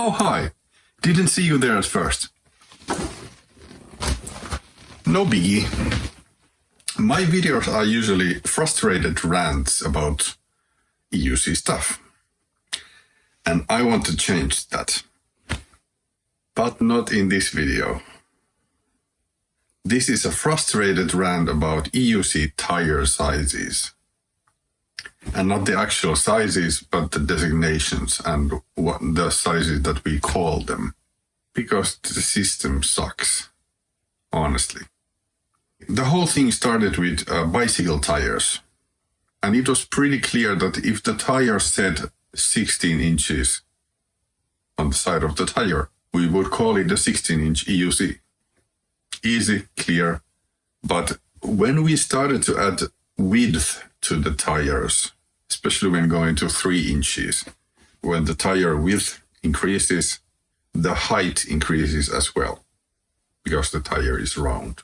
Oh, hi. Didn't see you there at first. No biggie. My videos are usually frustrated rants about EUC stuff. And I want to change that. But not in this video. This is a frustrated rant about EUC tire sizes. And not the actual sizes, but the designations and what the sizes that we call them. Because the system sucks, honestly. The whole thing started with bicycle tires. And it was pretty clear that if the tire said 16 inches on the side of the tire, we would call it a 16-inch EUC. Easy, clear. But when we started to add width to the tires, especially when going to 3 inches, when the tire width increases, the height increases as well, because the tire is round.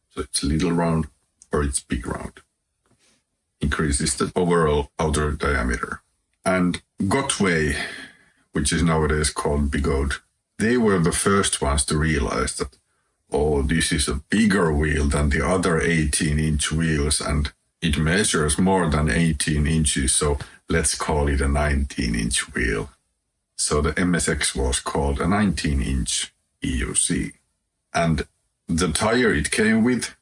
So it's little round or it's big round. Increases the overall outer diameter. And Gotway, which is nowadays called Bigode, they were the first ones to realize that, oh, this is a bigger wheel than the other 18-inch wheels, and it measures more than 18 inches, so let's call it a 19-inch wheel. So the MSX was called a 19-inch EUC. And the tire it came with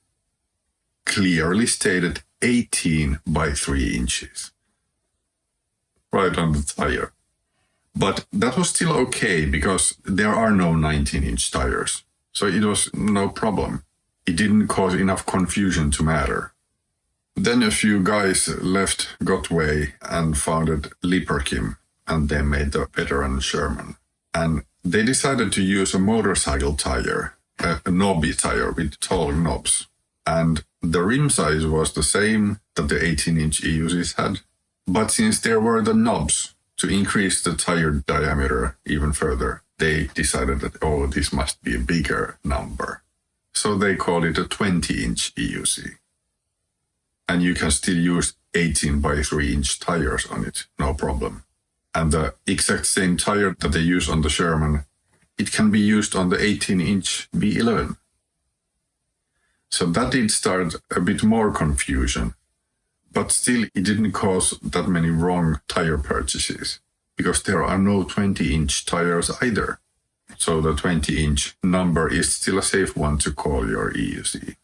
clearly stated 18 by 3 inches. Right on the tire. But that was still okay because there are no 19-inch tires. So it was no problem. It didn't cause enough confusion to matter. Then a few guys left Gotway and founded Liperkim, and they made the veteran Sherman. And they decided to use a motorcycle tire, a knobby tire with tall knobs. And the rim size was the same that the 18-inch EUCs had. But since there were the knobs to increase the tire diameter even further, they decided that, oh, this must be a bigger number. So they called it a 20-inch EUC. And you can still use 18 by 3-inch tires on it, no problem. And the exact same tire that they use on the Sherman, it can be used on the 18-inch V11. So that did start a bit more confusion. But still, it didn't cause that many wrong tire purchases, because there are no 20-inch tires either. So the 20-inch number is still a safe one to call your EUC.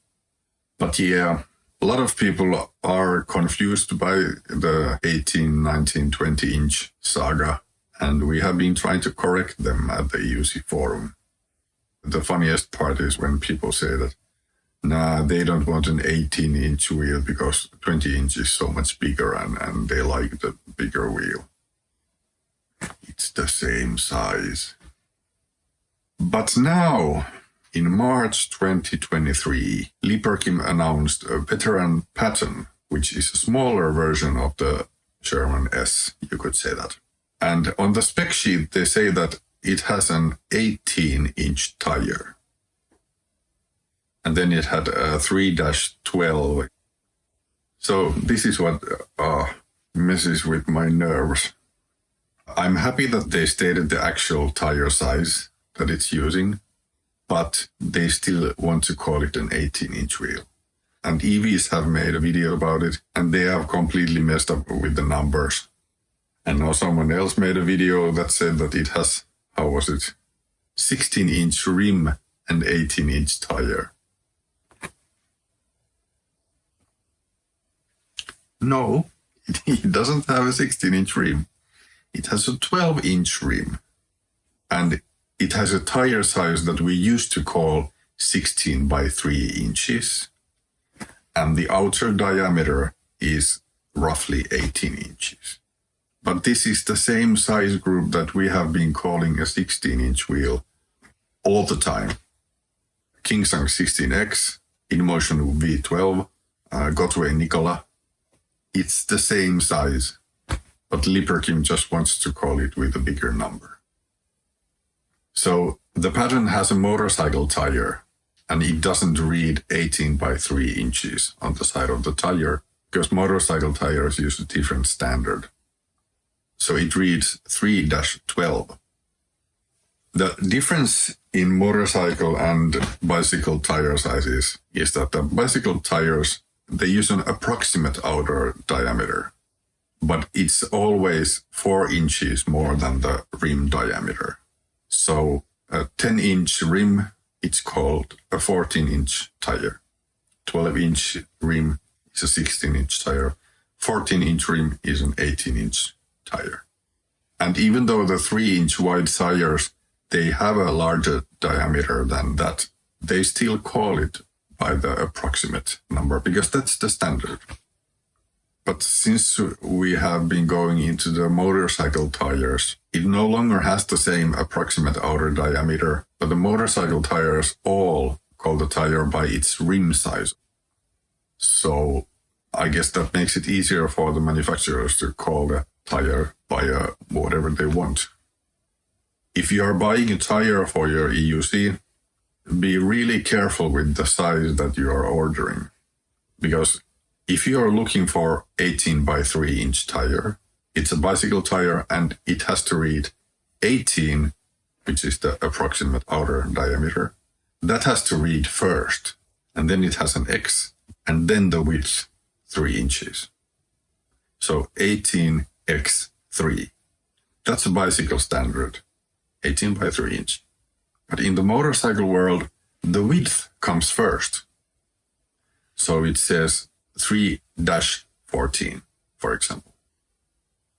But yeah, a lot of people are confused by the 18, 19, 20-inch saga, and we have been trying to correct them at the EUC forum. The funniest part is when people say that, nah, they don't want an 18-inch wheel because 20 inch is so much bigger and they like the bigger wheel. It's the same size. But now, in March 2023, Liperkim announced a veteran Patton, which is a smaller version of the Sherman S, you could say that. And on the spec sheet, they say that it has an 18-inch tire. And then it had a 3-12. So this is what messes with my nerves. I'm happy that they stated the actual tire size that it's using, but they still want to call it an 18-inch wheel. And EVs have made a video about it, and they have completely messed up with the numbers. And now someone else made a video that said that it has, 16-inch rim and 18-inch tire. No, it doesn't have a 16-inch rim. It has a 12-inch rim. And it has a tire size that we used to call 16 by 3 inches. And the outer diameter is roughly 18 inches. But this is the same size group that we have been calling a 16-inch wheel all the time. Kingsang 16X, InMotion V12, Gotway Nikola. It's the same size, but Liperkim just wants to call it with a bigger number. So the Patton has a motorcycle tire, and it doesn't read 18 by 3 inches on the side of the tire, because motorcycle tires use a different standard. So it reads 3-12. The difference in motorcycle and bicycle tire sizes is that the bicycle tires, they use an approximate outer diameter, but it's always 4 inches more than the rim diameter. So a 10-inch rim, it's called a 14-inch tire. 12-inch rim is a 16-inch tire. 14-inch rim is an 18-inch tire. And even though the 3-inch wide tires, they have a larger diameter than that, they still call it by the approximate number because that's the standard. But since we have been going into the motorcycle tires, it no longer has the same approximate outer diameter, but the motorcycle tires all call the tire by its rim size. So I guess that makes it easier for the manufacturers to call the tire by whatever they want. If you are buying a tire for your EUC, be really careful with the size that you are ordering. Because if you are looking for 18 by 3 inch tire, it's a bicycle tire and it has to read 18, which is the approximate outer diameter. That has to read first, and then it has an X, and then the width, 3 inches. So 18x3. That's a bicycle standard, 18 by 3 inch. But in the motorcycle world, the width comes first. So it says 3-14, for example.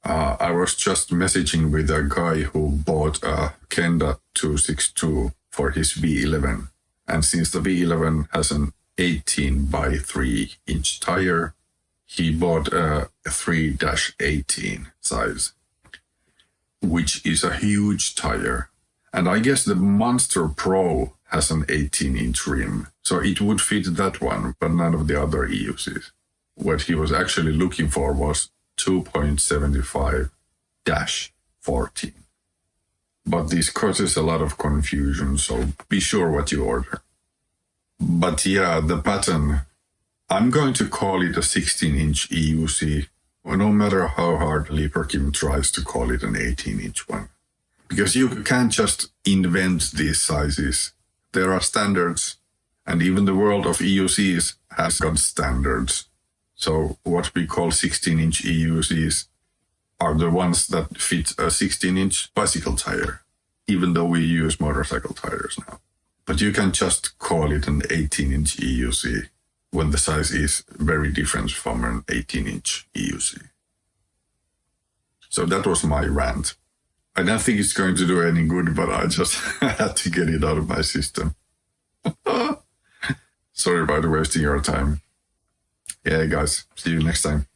I was just messaging with a guy who bought a Kenda 262 for his V11. And since the V11 has an 18 by 3 inch tire, he bought a 3-18 size, which is a huge tire. And I guess the Monster Pro has an 18-inch rim, so it would fit that one, but none of the other EUCs. What he was actually looking for was 2.75-14. But this causes a lot of confusion, so be sure what you order. But yeah, the Patton, I'm going to call it a 16-inch EUC, no matter how hard Leaper Kim tries to call it an 18-inch one. Because you can't just invent these sizes. There are standards, and even the world of EUCs has got standards. So what we call 16-inch EUCs are the ones that fit a 16-inch bicycle tire, even though we use motorcycle tires now. But you can just call it an 18-inch EUC when the size is very different from an 18-inch EUC. So that was my rant. I don't think it's going to do any good, but I just had to get it out of my system. Sorry about wasting your time. Yeah, guys, see you next time.